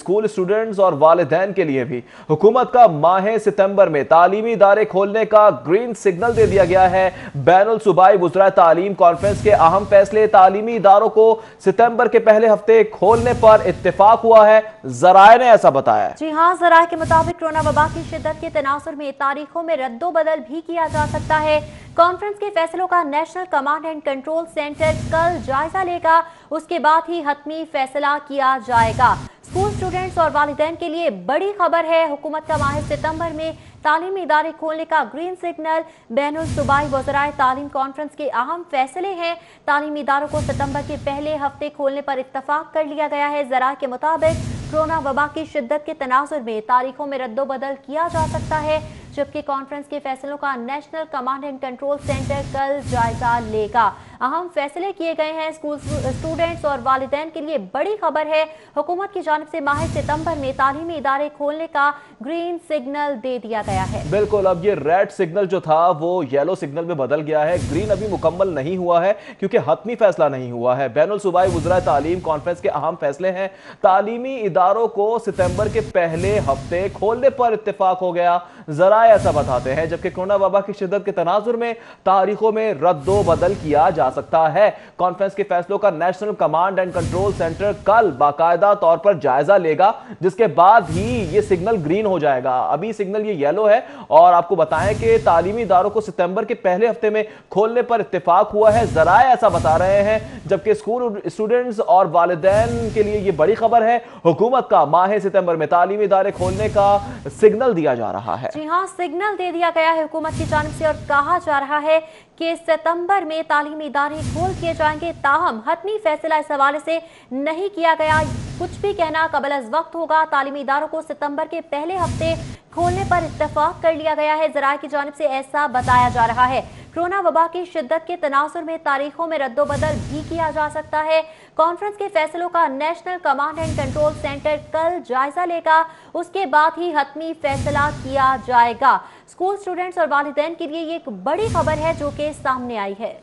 School students और वालिदैन के लिए भी हुकूमत का माह सितंबर में तालीमी इदारे खोलने का ग्रीन सिग्नल दे दिया गया है। बैनुल सूबाई वुज़राए तालीम कॉन्फ्रेंस के अहम फैसले तालीमी इदारों को सितंबर के पहले हफ्ते खोलने पर इत्तेफाक हुआ है, जराए ने ऐसा बताया। जी हाँ, जराए के मुताबिक कोरोना वबा की शिद्दत के तनासुर में तारीखों में रद्दोबदल भी किया जा सकता है। कॉन्फ्रेंस के फैसलों का national command and control centre कल जायजा लेगा, उसके बाद ही हतमी फैसला किया जाएगा। स्कूल स्टूडेंट्स और वालिदैन के लिए बड़ी खबर है। हुकूमत का माह सितंबर में तालीमी इदारे खोलने का ग्रीन सिग्नल बैनुल सूबाई वज़राए तालीम कॉन्फ्रेंस के अहम फैसले हैं। तालीमी इदारों को सितंबर के पहले हफ्ते खोलने पर इत्तफाक कर लिया गया है। जरा के मुताबिक कोरोना वबा की शिद्दत के तनाजुर में तारीखों में रद्दोबदल किया जा सकता है, जबकि कॉन्फ्रेंस के फैसलों का national command and control centre कल जायजा लेगा। अहम फैसले किए गए हैं। स्कूल स्टूडेंट्स और वालिदैन के लिए बड़ी खबर है। हुकूमत की जानिब से माह सितंबर में तालीमी इदारे खोलने का ग्रीन सिग्नल दे दिया गया है। बिल्कुल, अब ये रेड सिग्नल जो था वो येलो सिग्नल में बदल गया है। ग्रीन अभी मुकम्मल नहीं हुआ है क्योंकि हतमी फैसला नहीं हुआ है। बैनुल सूबाई वुज़राए तालीम कॉन्फ्रेंस के अहम फैसले हैं। तालीमी इदारों को सितंबर के पहले हफ्ते खोलने पर इत्तेफाक हो गया, जराए ऐसा बताते हैं, जबकि कोरोना वबा की शिद्दत के तनाजुर में तारीखों में रद्दो बदल किया जा सकता है। कॉन्फ्रेंस के फैसलों का national command and control centre कल बाकायदा तौर पर जायजा लेगा, जिसके बाद ही ये सिग्नल ग्रीन हो जाएगा। अभी सिग्नल ये येलो है और आपको बताएं कि तालीमी इदारों को सितंबर के पहले हफ्ते में खोलने पर इत्तेफाक हुआ है, जराए ऐसा बता रहे हैं, जबकि स्कूल स्टूडेंट्स और वालिदैन के लिए यह बड़ी खबर है। हुकूमत का माह सितंबर में तालीमी इदारे खोलने का सिग्नल दिया जा रहा है। जी हाँ, सिग्नल दे दिया गया है हुकूमत की जानिब से और कहा जा रहा है कि सितंबर में तालीमी इदारे खोल किए जाएंगे। ताहम हतमी फैसला इस हवाले से नहीं किया गया। कुछ भी कहना कबल अज वक्त होगा। तालीमी इदारों को सितंबर के पहले हफ्ते खोलने पर इत्तेफाक कर लिया गया है। जराए की जानिब से ऐसा बताया जा रहा है। कोरोना वबा की शिद्दत के तनासुर में तारीखों में रद्दोबदल भी किया जा सकता है। कॉन्फ्रेंस के फैसलों का national command and control centre कल जायजा लेगा, उसके बाद ही हतमी फैसला किया जाएगा। स्कूल स्टूडेंट्स और वालिदैन के लिए ये एक बड़ी खबर है जो कि सामने आई है।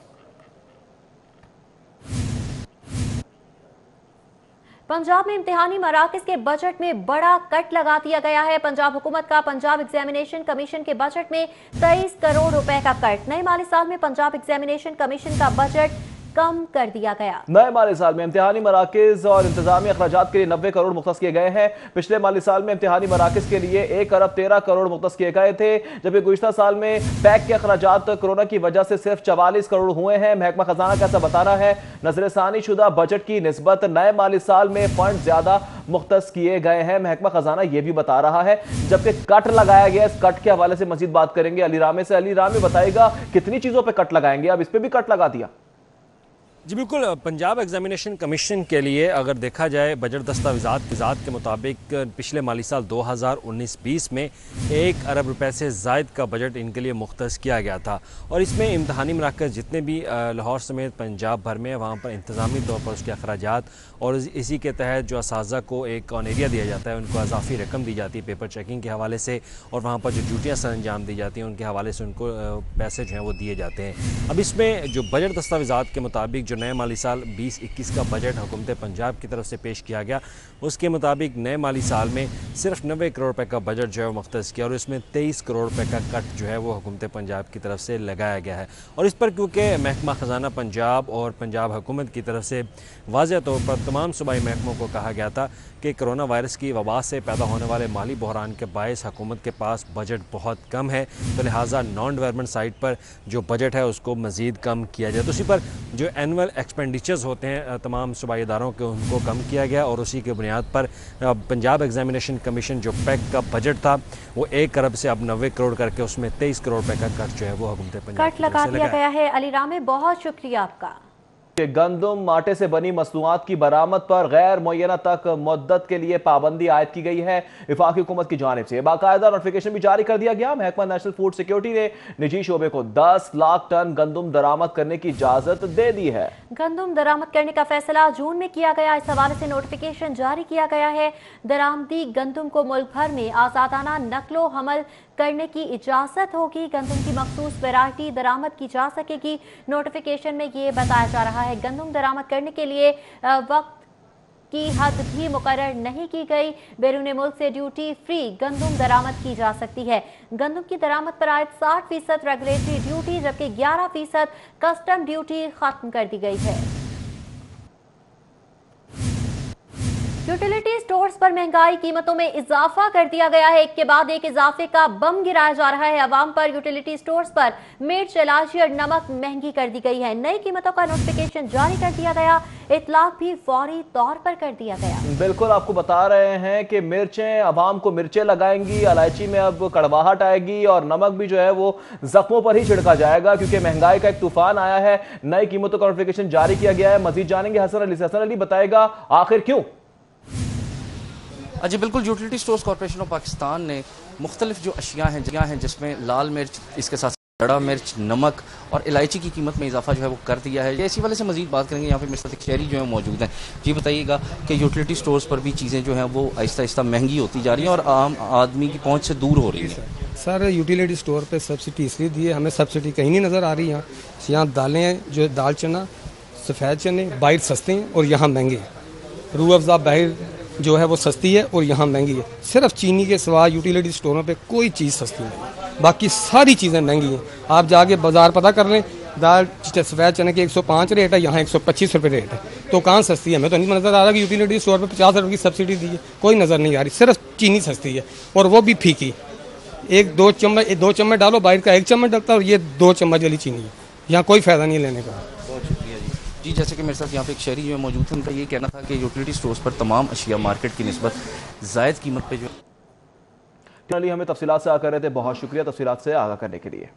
पंजाब में इम्तिहानी मराकज़ के बजट में बड़ा कट लगा दिया गया है। पंजाब हुकूमत का पंजाब एग्जामिनेशन कमीशन के बजट में 23 करोड़ रुपए का कट। नए माली साल में पंजाब एग्जामिनेशन कमीशन का बजट कम कर दिया गया। नए माली साल में इम्तिहानी मराकज़ और इंतजामी अखराजात के लिए 90 करोड़ मुख्तस किए गए हैं। पिछले माली साल में इम्तिहानी मराकज़ के लिए 1 अरब 13 करोड़ मुख्तस किए गए थे, जबकि गुज़िश्ता साल में पैक के अखराजात कोरोना की वजह से सिर्फ 44 करोड़ हुए हैं। महकमा खजाना का ऐसा बताना है। नजरसानी शुदा बजट की निस्बत नए माली साल में फंड ज्यादा मुख्तस किए गए हैं, महकमा खजाना यह भी बता रहा है, जबकि कट लगाया गया। इस कट के हवाले से मजीद बात करेंगे अली रामे से। अली रामे बताएगा कितनी चीजों पर कट लगाएंगे, अब इस पर भी कट लगा दिया। जी बिल्कुल, पंजाब एग्जामिनेशन कमीशन के लिए अगर देखा जाए बजट दस्तावेज़ात के मुताबिक पिछले माली साल 2019-20 में 1 अरब रुपए से ज़ायद का बजट इनके लिए मुख्तस किया गया था और इसमें इम्तिहानी मराकज़ जितने भी लाहौर समेत पंजाब भर में वहाँ पर इंतज़ामी तौर पर उसके अखराजात और इसी के तहत जो असाज़ा को एक ऑन एरिया दिया जाता है, उनको अजाफी रकम दी जाती है पेपर चेकिंग के हवाले से, और वहाँ पर जो ड्यूटियाँ सर अंजाम दी जाती हैं उनके हवाले से उनको पैसे जो हैं वो दिए जाते हैं। अब इसमें जो बजट दस्तावेज़ात के मुताबिक जो नए माली साल 20-21 का बजट हुकूमत पंजाब की तरफ से पेश किया गया, उसके मुताबिक नए माली साल में सिर्फ 90 करोड़ रुपए का बजट जो है वो मुख्तस किया और इसमें 23 करोड़ रुपए का कट जो है वो हुकूमत पंजाब की तरफ से लगाया गया है। और इस पर क्योंकि महकमा ख़जाना पंजाब और पंजाब हुकूमत की तरफ से वाज़ेह तौर पर तमाम सूबाई महकमों को कहा गया था कि कोरोना वायरस की वबा से पैदा होने वाले माली बहरान के बायस हुकूमत के पास बजट बहुत कम है, तो लिहाजा नॉन डेवलपमेंट साइड पर जो बजट है उसको मज़ीद कम किया जाए। तो उसी पर जो एनुअल एक्सपेंडिचर्स होते हैं तमाम सूबाई इदारों के, उनको कम किया गया और उसी के बुनियाद पर पंजाब एग्जामिनेशन कमीशन जो पैक का बजट था वो 1 अरब से अब 90 करोड़ करके उसमें 23 करोड़ रुपए का कट जो है वो हुकूमत पंजाब कट लगा दिया गया है। अली रामे, बहुत शुक्रिया आपका। गंदम आटे से बनी मसनूआत की बरामद पर गैर मुय्यना तक मुद्दत के लिए पाबंदी आयद की गई है। वफाकी हुकूमत की जानिब से बाकायदा नोटिफिकेशन भी जारी कर दिया गया। महकमा नेशनल फूड सिक्योरिटी ने निजी शोबे को 10 लाख टन गंदम दरामद करने की इजाजत दे दी है। गंदम दरामद करने का फैसला जून में किया गया। इस हवाले से नोटिफिकेशन जारी किया गया है। दरामदी गंदम को मुल्क भर में आजादाना नकलो हमल करने की इजाजत होगी। गंदम की मखसूस वैरायटी दरामद की जा सकेगी। नोटिफिकेशन में ये बताया जा रहा है गंदम दरामद करने के लिए वक्त की हद भी मुकर्रर नहीं की गई। बैरून मुल्क से ड्यूटी फ्री गंदम दरामद की जा सकती है। गंदम की दरामद पर आयद 60% रेगुलेटरी ड्यूटी जबकि 11% कस्टम ड्यूटी खत्म कर दी गई है। यूटिलिटी स्टोर्स पर महंगाई, कीमतों में इजाफा कर दिया गया है। एक के बाद एक इजाफे का बम गिराया जा रहा है। अवाम पर यूटिलिटी स्टोर्स पर मिर्च, इलायची और नमक महंगी कर दी गई है। नई कीमतों का नोटिफिकेशन जारी कर दिया गया। इतलाक भी फौरी तौर पर कर दिया गया। बिल्कुल आपको बता रहे हैं कि मिर्चें अवाम को मिर्चें लगाएंगी, इलायची में अब कड़वाहट आएगी और नमक भी जो है वो जख्मों पर ही छिड़का जाएगा क्योंकि महंगाई का एक तूफान आया है। नई कीमतों का नोटिफिकेशन जारी किया गया है। मजीद जानेंगे हसन अली से। हसन अली बताएगा आखिर क्यों? जी बिल्कुल, utility stores corporation of Pakistan ने मुख्तलिफ जो अशिया हैं जिसमें लाल मिर्च, इसके साथ बड़ा मिर्च, नमक और इलायची की कीमत में इजाफा जो है वो कर दिया है। इसी वाले से मजीद बात करेंगे। यहाँ पे मेरे साथ एक शहरी जो है मौजूद हैं। जी बताइएगा कि यूटिलिटी स्टोर्स पर भी चीज़ें जो हैं वो आहिस्ता आहिस्ता महंगी होती जा रही हैं और आम आदमी की पहुँच से दूर हो रही हैं। सर यूटिलिटी स्टोर पे सब्सिडी इसलिए दी है, हमें सब्सिडी कहीं नहीं नज़र आ रही। यहाँ दालें हैं जो दाल चना, सफ़ेद चने बाहर सस्ते हैं और यहाँ महंगे हैं। रूह अफ़ज़ा बाहर जो है वो सस्ती है और यहाँ महंगी है। सिर्फ चीनी के सिवा यूटिलिटी स्टोरों पे कोई चीज़ सस्ती नहीं, बाकी सारी चीज़ें महंगी हैं। आप जाके बाज़ार पता कर लें, दाल सफ़ेद चने के 105 रेट है, यहाँ 125 रुपये रेट है। तो कहाँ सस्ती है? हमें तो नहीं नज़र आ रहा कि यूटिलिटी स्टोर पर 50 रुपये की सब्सिडी दी है, कोई नज़र नहीं आ रही। सिर्फ चीनी सस्ती है और वो भी फीकी। दो चम्मच डालो, बाहर का 1 चम्मच डलता है और ये 2 चम्मच वाली चीनी है। यहाँ कोई फ़ायदा नहीं है लेने का। बहुत शुक्रिया जी। जैसे कि मेरे साथ यहाँ पे एक शहरी जो है मौजूद थे, उनका ये कहना था कि यूटिलिटी स्टोर्स पर तमाम अशिया मार्केट की निस्बत जायद कीमत पे जो हमें तफसीलात से आकर रहे थे। बहुत शुक्रिया तफसीलात से आगाह करने के लिए।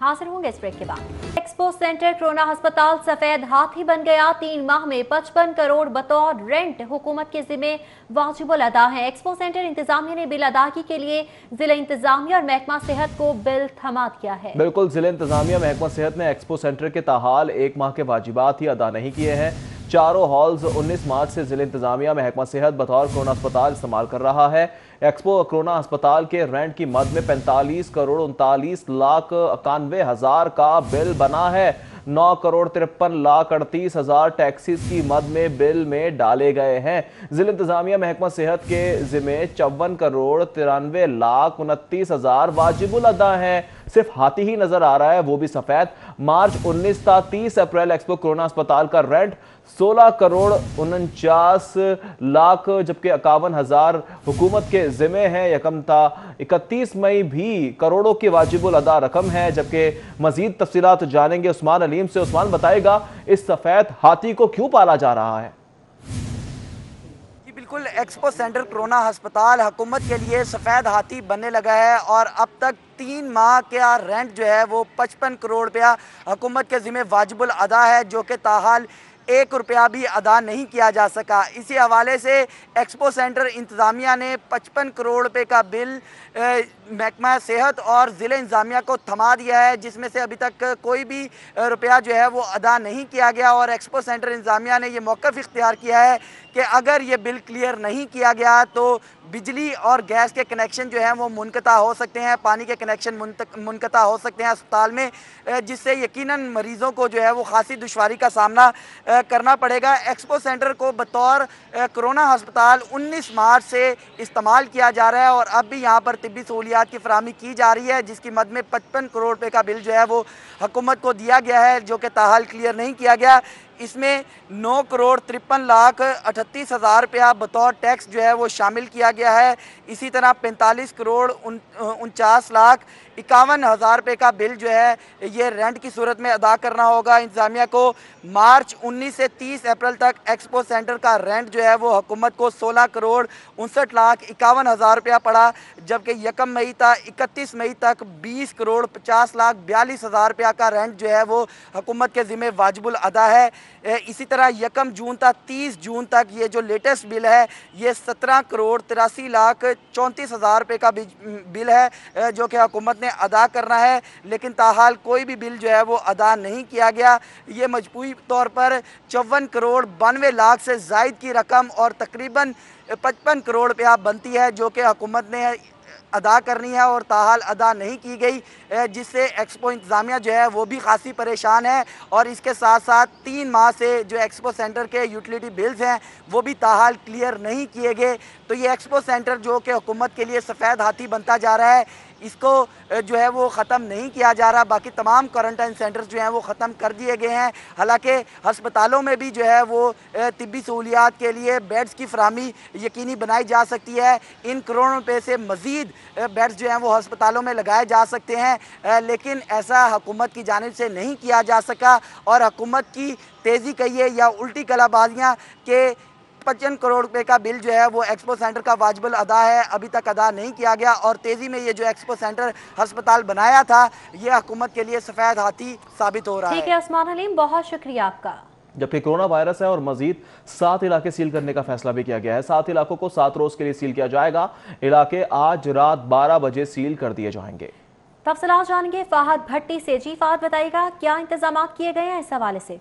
हाजिर होंगे इस ब्रेक के बाद। एक्सपो सेंटर कोरोना अस्पताल सफेद हाथी बन गया। 3 माह में 55 करोड़ बतौर रेंट हुकूमत के जिम्मे वाजिबुल अदा है। एक्सपो सेंटर इंतजामिया ने बिल अदायगी के लिए जिला इंतजामिया और महकमा सेहत को बिल थमा दिया है। बिल्कुल, जिला इंतजामिया महकमा सेहत ने एक्सपो सेंटर के ताहाल 1 माह के वाजिबात ही अदा नहीं किए हैं। चारों हॉल्स 19 मार्च से जिला इंतजामिया महकमा सेहत बतौर कोरोना अस्पताल इस्तेमाल कर रहा है। एक्सपो कोरोना अस्पताल के रेंट की मद में 45 करोड़ 39 लाख 91 हजार का बिल बना है। 9 करोड़ 53 लाख 38 हजार टैक्सीज की मद में बिल में डाले गए हैं। जिला इंतजामिया महकमा सेहत के जिम्मे 54 करोड़ 93 लाख 29 हजार वाजिबुल अदा हैं। सिर्फ हाथी ही नजर आ रहा है, वो भी सफेद। मार्च 19 था 30 अप्रैल एक्सपो कोरोना अस्पताल का रेंट 16 करोड़ 49 लाख जबकि 51 हजार हुकूमत के जिम्मे है। यकम था 31 मई भी करोड़ों की वाजिबुल अदा रकम है। जबकि मजीद तफसीलात जानेंगे उस्मान अलीम से। उस्मान बताएगा इस सफेद हाथी को क्यों पाला जा रहा है? बिल्कुल, एक्सपो सेंटर कोरोना अस्पताल हुकूमत के लिए सफ़ेद हाथी बनने लगा है और अब तक 3 माह का रेंट जो है वो 55 करोड़ रुपया हुकूमत के ज़िम्मे वाजिबुल अदा है, जो कि ताहाल 1 रुपया भी अदा नहीं किया जा सका। इसी हवाले से एक्सपो सेंटर इंतज़ामिया ने 55 करोड़ रुपए का बिल महकमा सेहत और ज़िले इंतज़ामिया को थमा दिया है, जिसमें से अभी तक कोई भी रुपया जो है वो अदा नहीं किया गया। और एक्सपो सेंटर इंतज़ामिया ने ये मौक़िफ़ इख्तियार किया है कि अगर ये बिल क्लियर नहीं किया गया तो बिजली और गैस के कनेक्शन जो हैं वो मुनक़ता हो सकते हैं, पानी के कनेक्शन मुनक़ता हो सकते हैं अस्पताल में, जिससे यकीनन मरीज़ों को जो है वो खासी दुश्वारी का सामना करना पड़ेगा। एक्सपो सेंटर को बतौर कोरोना अस्पताल 19 मार्च से इस्तेमाल किया जा रहा है और अब भी यहाँ पर तिब्बी सहूलियात की फराहमी की जा रही है, जिसकी मद में 55 करोड़ रुपये का बिल जो है वो हुकूमत को दिया गया है, जो कि ताहाल क्लियर नहीं किया गया। इसमें 9 करोड़ 53 लाख 38 हज़ार रुपया बतौर टैक्स जो है वो शामिल किया गया है। इसी तरह 45 करोड़ 49 लाख 51 हज़ार रुपये का बिल जो है ये रेंट की सूरत में अदा करना होगा इंतज़ामिया को। मार्च 19 से 30 अप्रैल तक एक्सपो सेंटर का रेंट जो है वो हुकूमत को 16 करोड़ 59 लाख 51 हज़ार रुपया पड़ा, जबकि 1 मई था 31 मई तक 20 करोड़ 50 लाख 42 हज़ार रुपया का रेंट जो है वो हुकूमत के ज़िम्मे वाजिबुल अदा है। इसी तरह 1 जून था 30 जून तक ये जो लेटेस्ट बिल है ये 17 करोड़ 83 लाख 34 हज़ार रुपये का बिल है, जो कि हुकूमत ने अदा करना है, लेकिन ताहाल कोई भी बिल जो है वो अदा नहीं किया गया। ये मजबूरी तौर पर 54 करोड़ 92 लाख से ज़ायद की रकम और तकरीबन 55 करोड़ रुपया बनती है, जो कि हुकूमत ने अदा करनी है और ताहाल अदा नहीं की गई, जिससे एक्सपो इंतज़ामिया जो है वो भी खासी परेशान है। और इसके साथ साथ 3 माह से जो एक्सपो सेंटर के यूटिलिटी बिल्स हैं वो भी ताहाल क्लियर नहीं किए गए। तो ये एक्सपो सेंटर जो कि हुकूमत के लिए सफ़ेद हाथी बनता जा रहा है, इसको जो है वो ख़त्म नहीं किया जा रहा। बाकी तमाम क्वारंटाइन सेंटर्स जो हैं वो ख़त्म कर दिए गए हैं। हालांकि हस्पतालों में भी जो है वो तिब्बी सहूलियात के लिए बेड्स की फराहमी यकीनी बनाई जा सकती है। इन करोड़ों रुपए से मज़ीद बेड्स जो हैं वो हस्पतालों में लगाए जा सकते हैं, लेकिन ऐसा हुकूमत की जानिब से नहीं किया जा सका। और हुकूमत की तेज़ी कहिए या उल्टी कलाबाजियाँ के 55 करोड़ रुपए का बिल जो है वो एक्सपो सेंटर का वाजिबुल अदा है, अभी तक अदा नहीं किया गया। और तेज़ी में ये जो एक्सपो सेंटर अस्पताल बनाया था ये हुकूमत के लिए सफ़ेद हाथी साबित हो रहा है। ठीक है उस्मान हलीम, बहुत शुक्रिया आपका। जबकि कोरोना वायरस है और मजीद 7 इलाके सील करने का फैसला भी किया गया है। 7 इलाकों को 7 रोज के लिए सील किया जाएगा। इलाके आज रात 12 बजे सील कर दिए जाएंगे। तफसीलात जानेंगे फहद भट्टी से। जी फहद, बताइएगा क्या इंतजाम किए गए हैं इस हवाले से?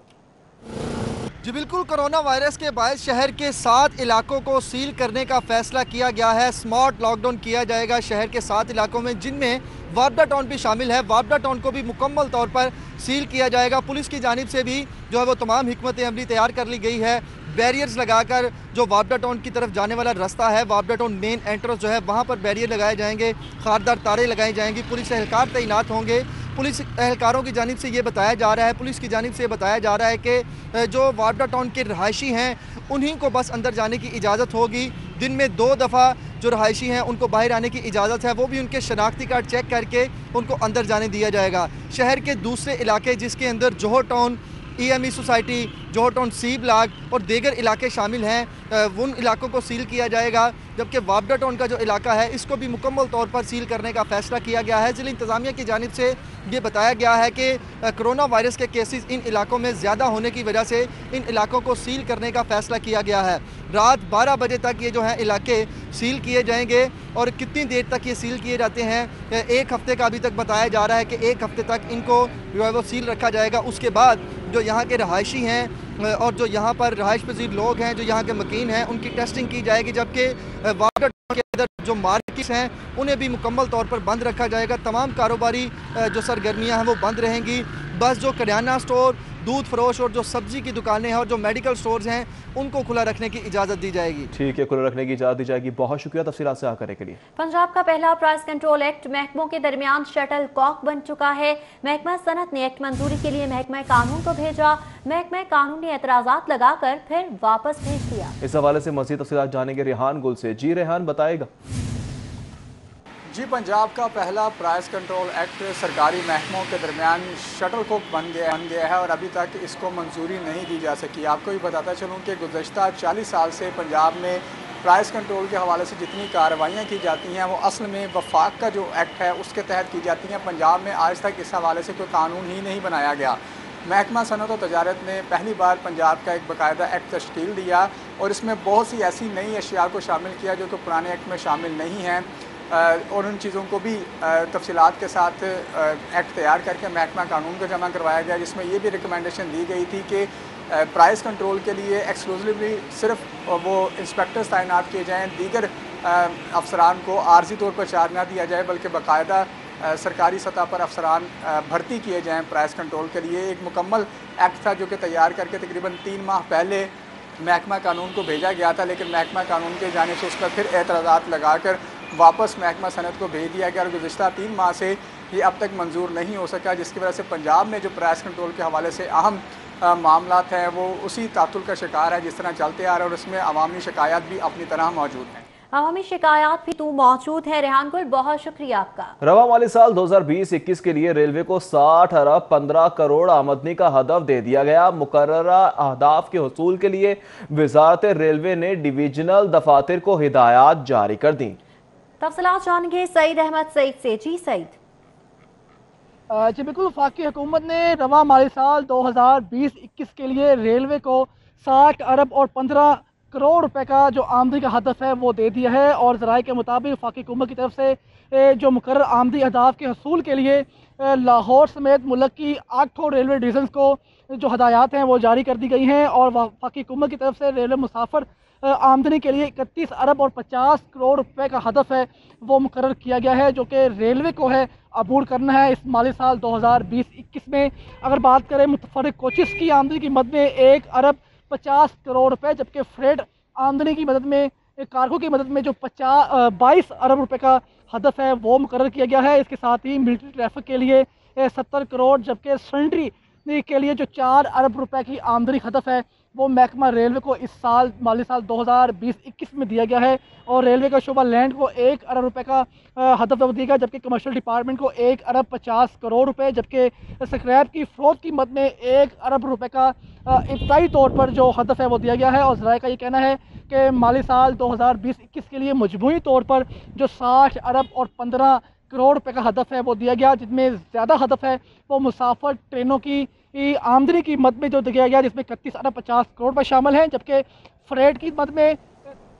जी बिल्कुल, कोरोना वायरस के बायस शहर के 7 इलाकों को सील करने का फैसला किया गया है। स्मार्ट लॉकडाउन किया जाएगा शहर के 7 इलाकों में, जिनमें वापडा टाउन भी शामिल है। वापडा टाउन को भी मुकम्मल तौर पर सील किया जाएगा। पुलिस की जानिब से भी जो है वो तमाम हिकमत अमली तैयार कर ली गई है। बैरियर्स लगाकर जो वापडा टाउन की तरफ जाने वाला रास्ता है, वापडा टाउन मेन एंट्रेंस जो है वहाँ पर बैरियर लगाए जाएंगे, खारदार तारे लगाई जाएंगी, पुलिस एहलकार तैनात होंगे। पुलिस एहलकारों की जानिब से ये बताया जा रहा है, पुलिस की जानिब से बताया जा रहा है कि जो वापडा टाउन के रहायशी हैं उन्हीं को बस अंदर जाने की इजाज़त होगी। दिन में 2 दफ़ा जो रहायशी हैं उनको बाहर आने की इजाज़त है, वो भी उनके शनाख्ती कार्ड चेक करके उनको अंदर जाने दिया जाएगा। शहर के दूसरे इलाके जिसके अंदर जोहर टाउन, EME सोसाइटी, जोहर टाउन सी ब्लॉक और दीगर इलाके शामिल हैं, उन इलाकों को सील किया जाएगा। जबकि वापडा टाउन का जो इलाका है इसको भी मुकम्मल तौर पर सील करने का फैसला किया गया है। जिला इंतज़ामिया की जानिब से ये बताया गया है कि कोरोना वायरस के केसेस इन इलाकों में ज़्यादा होने की वजह से इन इलाकों को सील करने का फैसला किया गया है। रात 12 बजे तक ये जो है इलाके सील किए जाएंगे। और कितनी देर तक ये सील किए जाते हैं, 1 हफ़्ते का अभी तक बताया जा रहा है कि 1 हफ़्ते तक इनको जो है वो सील रखा जाएगा। उसके बाद जो यहाँ के रहायशी हैं और जो यहाँ पर रहायश पजीर लोग हैं, जो यहाँ के मकीन हैं, उनकी टेस्टिंग की जाएगी। जबकि वापडा के अंदर जो मार्केट्स हैं उन्हें भी मुकम्मल तौर पर बंद रखा जाएगा। तमाम कारोबारी जो सरगर्मियाँ हैं वो बंद रहेंगी। बस जो करियाना स्टोर, दूध फरोश और जो सब्जी की दुकानें हैं और जो मेडिकल स्टोर्स हैं उनको खुला रखने की इजाज़त दी जाएगी। ठीक है, खुला रखने की इजाज़त दी जाएगी। बहुत शुक्रिया तफसीलात से आकर के लिए। पंजाब का पहला प्राइस कंट्रोल एक्ट महकमों के दरमियान शटल कॉक बन चुका है। महकमा सनत ने एक्ट मंजूरी के लिए महकमा कानून को भेजा। महकमा कानून ने एतराज़ात लगाकर फिर वापस भेज दिया। इस हवाले से मज़ीद तफसीलात जानेंगे रेहान गुल से। जी रेहान, बताएगा। जी, पंजाब का पहला प्राइस कंट्रोल एक्ट सरकारी महकमों के दरमियान शटल कॉक बन गया है और अभी तक इसको मंजूरी नहीं दी जा सकी। आपको भी बताता चलूँ कि गुज़श्ता 40 साल से पंजाब में प्राइस कंट्रोल के हवाले से जितनी कार्रवाइयाँ की जाती हैं वो असल में वफाक का जो एक्ट है उसके तहत की जाती हैं। पंजाब में आज तक इस हवाले से कोई कानून ही नहीं बनाया गया। महकमा सनत और तजारत ने पहली बार पंजाब का एक बाकायदा एक्ट तश्कील दिया और इसमें बहुत सी ऐसी नई अशिया को शामिल किया जो कि पुराने एक्ट में शामिल नहीं हैं। और उन चीज़ों को भी तफसीलात के साथ एक्ट तैयार करके महकमा कानून को जमा करवाया गया, जिसमें ये भी रिकमेंडेशन दी गई थी कि प्राइस कंट्रोल के लिए एक्सक्लूसिवली सिर्फ वो इंस्पेक्टर्स तैनात किए जाएँ, दीगर अफसरान को आर्जी तौर पर चार्ज ना दिया जाए, बल्कि बाकायदा सरकारी सतह पर अफसरान भर्ती किए जाएँ प्राइस कंट्रोल के लिए। एक मुकम्मल एक्ट था जो कि तैयार करके तकरीबन 3 माह पहले महकमा कानून को भेजा गया था, लेकिन महकमा कानून के जाने से उस पर फिर एतराज़ात लगाकर वापस महकमा सनत को भेज दिया गया और गुज़श्ता 3 माह से ये अब तक मंजूर नहीं हो सका, जिसकी वजह से पंजाब में जो प्राइस कंट्रोल के हवाले से अहम मामलात हैं वो उसी तातुल का शिकार है जिस तरह चलते आ रहे हैं और उसमें अवामी शिकायत भी अपनी तरह मौजूद हैं। अवामी शिकायत भी तो मौजूद है। रेहान गुल, बहुत शुक्रिया आपका। रवा माली साल 2020-21 के लिए रेलवे को 60 अरब 15 करोड़ आमदनी का हदफ दे दिया गया। मुकर्ररा अहदाफ के हसूल के लिए वजारत रेलवे ने डिविजनल दफातर को हिदायत जारी कर दी। तफसीलात जानेंगे सईद अहमद सईद से। जी सईद। जी बिल्कुल, वफाकी हुकूमत ने रवा माली साल 2020-21 के लिए रेलवे को 60 अरब और 15 करोड़ रुपए का जो आमदनी का हदफ है वो दे दिया है। और ज़राए के मुताबिक वफाकी हुकूमत की तरफ से जो मुकर्रर आमदनी अहदाफ के हसूल के लिए लाहौर समेत मुल्क की 8 रेलवे डिवीजन को जो हदायत हैं वो जारी कर दी गई हैं। और वफाकी हुकूमत की तरफ से रेलवे मुसाफिर आमदनी के लिए 31 अरब और 50 करोड़ रुपए का हदफ है वो मुकर्रर किया गया है, जो कि रेलवे को है अबूर करना है इस माली साल 2020-21 में। अगर बात करें मुतफर्रिक कोचेस की आमदनी की मद में 1 अरब 50 करोड़ रुपए, जबकि फ्रेट आमदनी की मदद में कार्गो की मदद में जो 22 अरब रुपए का हदफ है वो मुकर्रर किया गया है। इसके साथ ही मिलिट्री ट्रैफिक के लिए 70 करोड़, जबकि सैनिटरी के लिए जो 4 अरब रुपए की आमदनी हदफ है वो महकमा रेलवे को इस साल माली साल 2020-21 में दिया गया है। और रेलवे का शोबा लैंड को 1 अरब रुपए का हदफ दिया गया, जबकि कमर्शियल डिपार्टमेंट को 1 अरब 50 करोड़ रुपए, जबकि स्क्रैप की फ़रोख्त की मद में 1 अरब रुपए का इब्तदाई तौर पर जो हदफ है वो दिया गया है। और ज़राए का ये कहना है कि माली साल 2020-21 के लिए मजमूई तौर पर जो 60 अरब और 15 करोड़ रुपए का हदफ है वो दिया गया, जिसमें ज़्यादा हदफ है वो मुसाफिर ट्रेनों की आमदनी की मद में जो दिया गया, जिसमें 31 अरब 50 करोड़ रुपए शामिल हैं, जबकि फ्रेट की मद में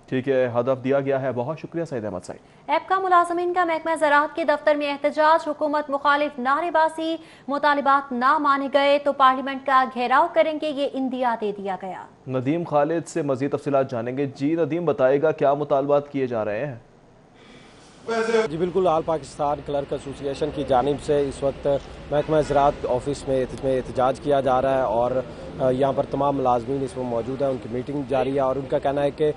ठीक है हदफ दिया गया है। बहुत शुक्रिया सईद अहमद सईद। एपका मुलाजमीन का महकमा ज़राअत के दफ्तर में एहतजाज, हुकूमत मुखालिफ नारेबाजी, मुतालिबात ना माने गए तो पार्लियामेंट का घेराव करेंगे, ये इंदिया दे दिया गया। नदीम खालिद से मजीद तफसीलात जानेंगे। जी नदीम, बताएगा क्या मुतालबात किए जा रहे हैं? जी बिल्कुल, आल पाकिस्तान क्लर्क एसोसिएशन की जानिब से इस वक्त महकमा ज़राअत ऑफिस में एहतजाज किया जा रहा है और यहाँ पर तमाम मुलाजमीन इस वक्त मौजूद हैं। उनकी मीटिंग जारी है और उनका कहना है कि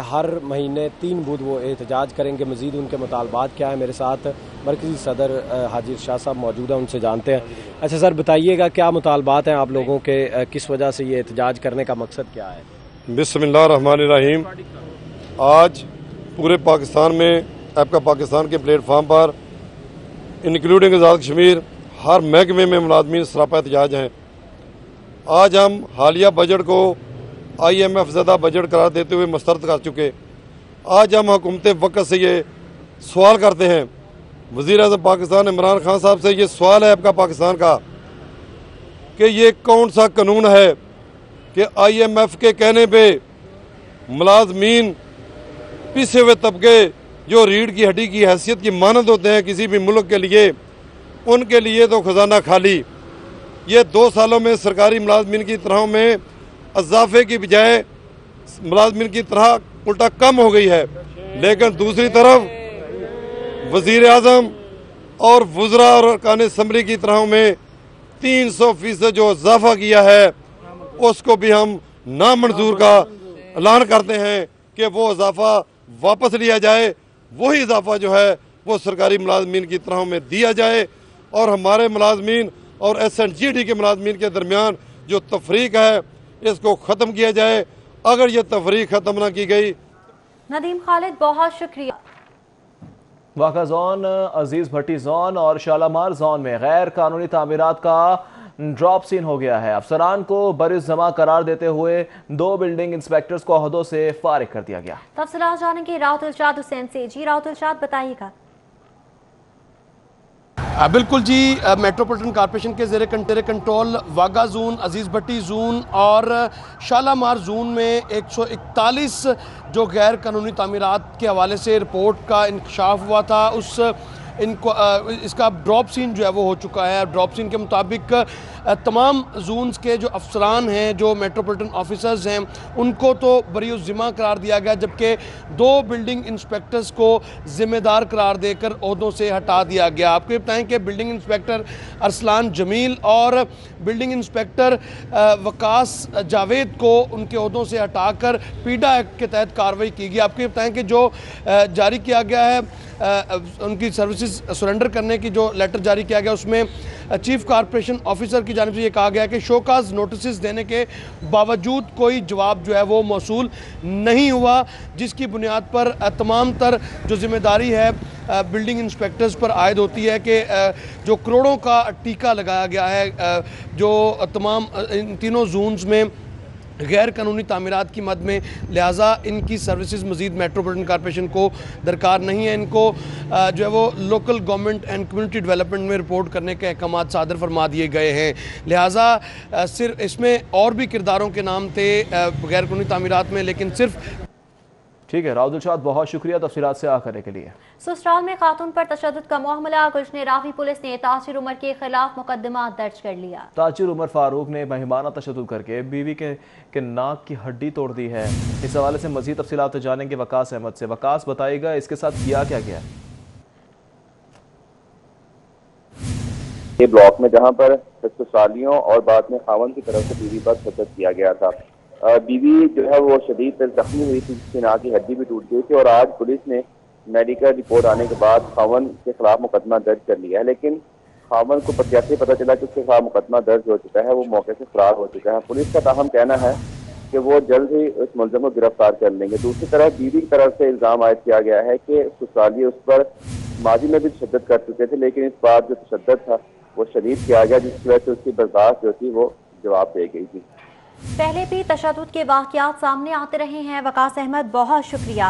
हर महीने 3 बूथ वो एहतजाज करेंगे। मज़ीद उनके मुतालबात क्या है, मेरे साथ मरकज़ी सदर हाजी शाह साहब मौजूद हैं, उनसे जानते हैं। अच्छा सर, बताइएगा क्या मुतालबात हैं आप लोगों के, किस वजह से ये एहतजाज करने का मकसद क्या है? बिस्मिल्लाहिर्रहमानिर्रहीम। आज पूरे पाकिस्तान में एपका पाकिस्तान के प्लेटफार्म पर इंक्लूडिंग आज़ाद कश्मीर हर महकमे में मुलाजमीन सरापा एहतजाज हैं। आज हम हालिया बजट को IMF ज़दा बजट करार देते हुए मुस्तरद कर चुके। आज हम हुकूमत वक्त से ये सवाल करते हैं, वज़ीर-ए-आज़म पाकिस्तान इमरान खान साहब से ये सवाल है एपका पाकिस्तान का कि ये कौन सा कानून है कि IMF के कहने पे मुलाजमीन पिछे हुए तबके जो रीढ़ की हड्डी की हैसियत की मानद होते हैं किसी भी मुल्क के लिए, उनके लिए तो खजाना खाली। ये 2 सालों में सरकारी मुलाजमीन की तरह में इजाफे की बजाय मुलाजमीन की तरह उल्टा कम हो गई है। लेकिन दूसरी तरफ वज़ीर-ए-आज़म और वज़रा और अरकान असम्बली की तरह में 300% जो इजाफा किया है उसको भी हम नामंजूर का ऐलान करते हैं कि वो इजाफा वापस लिया जाए। वही इजाफा जो है वो सरकारी मुलाजमीन की तरह में दिया जाए और हमारे मुलाजमीन और SNGD के मुलाजमीन के दरमियान जो तफरीक है इसको ख़त्म किया जाए। अगर ये तफरीक ख़त्म ना की गई। नदीम खालिद, बहुत शुक्रिया। वाक़ा जोन, अजीज़ भट्टी जोन और शालामार जोन में गैर कानूनी तामीरात का ड्रॉप सीन हो गया है। अफसरान को बरिस जमा करार देते हुए 2 बिल्डिंग इंस्पेक्टर्स को ओहदों से फारिग कर दिया गया। तफसीलात जानेंगे राउत इरशाद हुसैन से। जी राउत इरशाद, बताइएगा। बिल्कुल जी, मेट्रोपॉलिटन कॉर्पोरेशन के ज़ेरे कंट्रोल वाघा जोन, अजीज़ भट्टी जोन और शालामार जोन में 141 जो गैर कानूनी तामीरात के हवाले से रिपोर्ट का इंकशाफ हुआ था, इसका ड्रॉप सीन जो है वो हो चुका है। ड्रॉप सीन के मुताबिक तमाम जोन्स के जो अफसरान हैं, जो मेट्रोपॉलिटन ऑफिसर्स हैं, उनको तो बरी ज़िम्मा करार दिया गया, जबकि 2 बिल्डिंग इंस्पेक्टर्स को ज़िम्मेदार करार देकर ओहदों से हटा दिया गया। आपको ये बताएं कि बिल्डिंग इंस्पेक्टर अरसलान जमील और बिल्डिंग इंस्पेक्टर वकास जावेद को उनके ओहदों से हटाकर पीडा एक्ट के तहत कार्रवाई की गई। आपको ये बताएं कि जो जारी किया गया है, उनकी सर्विसेज सरेंडर करने की जो लेटर जारी किया गया, उसमें चीफ कॉर्पोरेशन ऑफिसर की जानिब से ये कहा गया कि शोकाज नोटिस देने के बावजूद कोई जवाब जो है वो मौसूल नहीं हुआ, जिसकी बुनियाद पर तमाम तर जो जिम्मेदारी है बिल्डिंग इंस्पेक्टर्स पर आयद होती है कि जो करोड़ों का टीका लगाया गया है, जो तमाम इन तीनों जोन्स में गैर कानूनी तामीरात की मद में, लिहाजा इनकी सर्विसेज मज़ीद मेट्रोपॉलिटन कॉर्पोरेशन को दरकार नहीं है। इनको जो है वो local government and community development में रिपोर्ट करने के अहकाम सादर फरमा दिए गए हैं। लिहाजा सिर्फ इसमें और भी किरदारों के नाम थे गैर कानूनी तामीरात में, लेकिन सिर्फ ठीक है राव दिलशाद, बहुत शुक्रिया तफसीलात से आ करने के लिए। ससुराल में खातून पर तशद्दुद का मामला, गुजने रावी पुलिस ने ताजिर उमर के खिलाफ मुकदमा दर्ज कर लिया। ताजिर उमर फारूक ने महिमाना तशद्दुद करके बीवी के नाक की हड्डी तोड़ दी है। इस हवाले से मजीद तफसीलात जानेंगे वकास अहमद से। वकास, बताइएगा इसके साथ किया क्या गया? ये ब्लॉक में जहां पर ससुरालियों और बाद में खावन की तरफ से बीवी पर तशद्दुद किया गया था। बीवी जो है वो शदीद जख्मी हुई थी, जिसकी नाक की हड्डी भी टूट गई थी और आज पुलिस ने मेडिकल रिपोर्ट आने के बाद खावन के खिलाफ मुकदमा दर्ज कर लिया है। लेकिन खावन को जैसे पता चला कि उसके खिलाफ मुकदमा दर्ज हो चुका है, वो मौके से फरार हो चुका है। पुलिस का ताहम कहना है कि वो जल्द ही उस मुलज़िम को गिरफ्तार कर लेंगे। दूसरी तरफ बीवी की तरफ से इल्ज़ाम आयद किया गया है कि ससुराली उस पर माजी में भी तशद्दुद कर चुके थे, लेकिन इस बार जो तशद्दुद था वो शदीद किया गया, जिसकी वजह से उसकी बर्दाश्त जो थी वो जवाब दे गई थी। पहले भी तशद्दुद के वाक़यात सामने आते रहे हैं। वकास अहमद, बहुत शुक्रिया।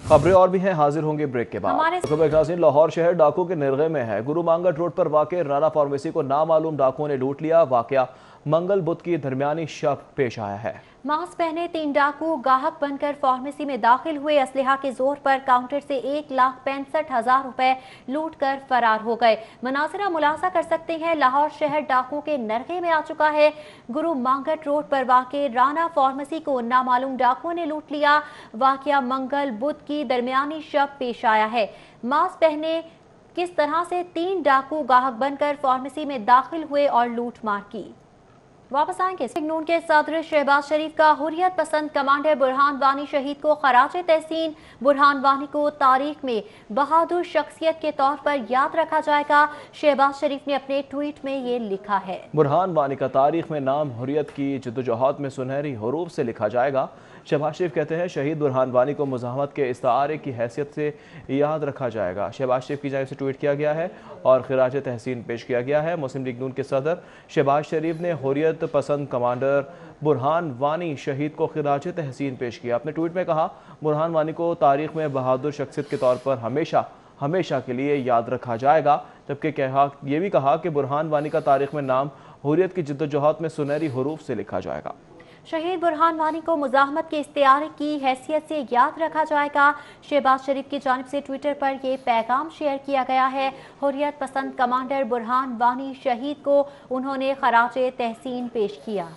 खबरें और भी हैं, हाजिर होंगे ब्रेक के बाद। लाहौर शहर डाकू के निर्गे में है। गुरु मांगट रोड पर वाक़ राना फार्मेसी को नामालूम डाकुओं ने लूट लिया। वाक़या मंगल बुध की दरमियानी शब पेश आया है। मास्क पहने 3 डाकू गाहक बनकर फार्मेसी में दाखिल हुए। असलहा के जोर पर काउंटर से 1,65,000 रुपए लूट कर फरार हो गए। मनाज़िरा मुलाजा कर सकते हैं, लाहौर शहर डाकू के नरगे में आ चुका है। गुरु मांगट रोड पर वाक़े राना फार्मेसी को नामालूम डाकुओं ने लूट लिया। वाक़या मंगल बुध की दरमियानी शब पेश आया है। मास्क पहने किस तरह से 3 डाकू गाहक बनकर फार्मेसी में दाखिल हुए और लूट मार की। वापस आएंगे। नून के सदर शहबाज शरीफ का हुर्रियत पसंद कमांडर बुरहान वानी शहीद को खराजे तहसीन। बुरहान वानी को तारीख में बहादुर शख्सियत के तौर पर याद रखा जाएगा। शहबाज शरीफ ने अपने ट्वीट में ये लिखा है। बुरहान वानी का तारीख में नाम हुर्रियत की जद्दोजहद में सुनहरी हरूफ से लिखा जाएगा। शहबाज शरीफ कहते हैं शहीद बुरहान वानी को मुज़ाहमत के इस्तारे की हैसियत से याद रखा जाएगा। शहबाज शरीफ की जानिब से ट्वीट किया गया है और खिराज तहसीन पेश किया गया है। मुस्लिम लीग नून के सदर शहबाज शरीफ ने हुर्रियत पसंद कमांडर बुरहान वानी शहीद को खिराज तहसीन पेश किया। अपने ट्वीट में कहा, बुरहान वानी को तारीख में बहादुर शख्सियत के तौर पर हमेशा के लिए याद रखा जाएगा। जबकि ये भी कहा कि बुरहान वानी का तारीख में नाम हुर्रियत की जद्दोजहद में सुनहरी हरूफ से लिखा जाएगा। शहीद बुरहान वानी को मुज़ाहमत के इस्तियारे की हैसियत से याद रखा जाएगा। शहबाज शरीफ की जानिब से ट्विटर पर यह पैगाम शेयर किया गया है। हुर्रियत पसंद कमांडर बुरहान वानी शहीद को उन्होंने खराजे तहसीन पेश किया।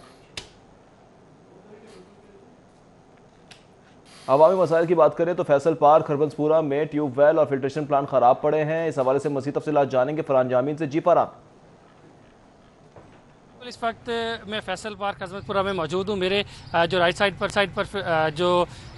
अवामी मसाइल की बात करें तो फैसल पार्क खरबंसपुरा में ट्यूबवेल और फिल्ट्रेशन प्लांट खराब पड़े हैं। इस हवाले से मज़ीद तफसीलात जानेंगे फरहान जामीन से। जी फरहान। इस वक्त मैं फैसल पार्क खरबंसपुरा में मौजूद हूँ। मेरे जो राइट साइड पर जो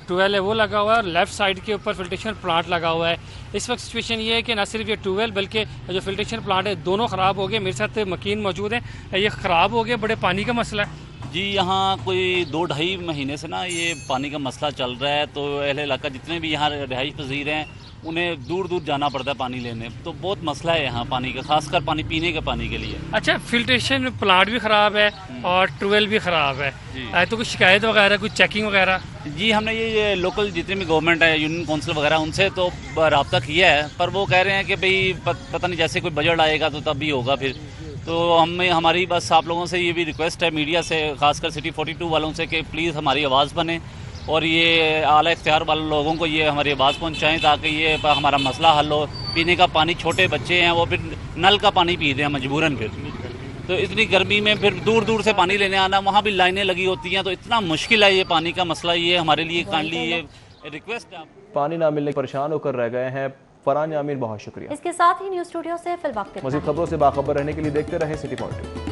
ट्यूबवेल है वो लगा हुआ है और लेफ़्ट साइड के ऊपर फिल्ट्रेशन प्लांट लगा हुआ है। इस वक्त सिचुएशन ये है कि ना सिर्फ ये ट्यूबवेल बल्कि जो फिल्ट्रेशन प्लांट है दोनों ख़राब हो गए। मेरे साथ मकीन मौजूद है। ये ख़राब हो गए, बड़े पानी का मसला है जी। यहाँ कोई 2-2.5 महीने से ना ये पानी का मसला चल रहा है। तो अहले इलाका जितने भी यहाँ रिहाइश पजीर हैं उन्हें दूर दूर जाना पड़ता है पानी लेने। तो बहुत मसला है यहाँ पानी का, खासकर पानी पीने के पानी के लिए। अच्छा, फिल्ट्रेशन प्लांट भी ख़राब है और ट्यूबवेल भी ख़राब है, तो कुछ शिकायत वगैरह, कुछ चेकिंग वगैरह? जी, हमने ये लोकल जितने भी गवर्नमेंट है, यूनियन काउंसिल वगैरह, उनसे तो रब्ता किया है, पर वो कह रहे हैं कि भाई पता नहीं, जैसे कोई बजट आएगा तो तब भी होगा फिर। तो हमारी बस आप लोगों से ये भी रिक्वेस्ट है, मीडिया से, खासकर सिटी 42 वालों से, कि प्लीज़ हमारी आवाज़ बने और ये आला इख्तियार वाले लोगों को ये हमारी आवाज़ पहुंचाएं ताकि ये हमारा मसला हल हो। पीने का पानी, छोटे बच्चे हैं वो फिर नल का पानी पीते हैं मजबूरन। फिर तो इतनी गर्मी में फिर दूर दूर से पानी लेने आना, वहाँ भी लाइनें लगी होती हैं, तो इतना मुश्किल है ये पानी का मसला। ये हमारे लिए काइंडली ये रिक्वेस्ट है। पानी ना मिलने परेशान होकर रह गए हैं। फरहान यामीन, बहुत शुक्रिया। इसके साथ ही न्यूज़ स्टूडियो से फिलहाल मज़ीद खबरों से बाखबर रहने के लिए देखते रहे सिटी पॉइंट।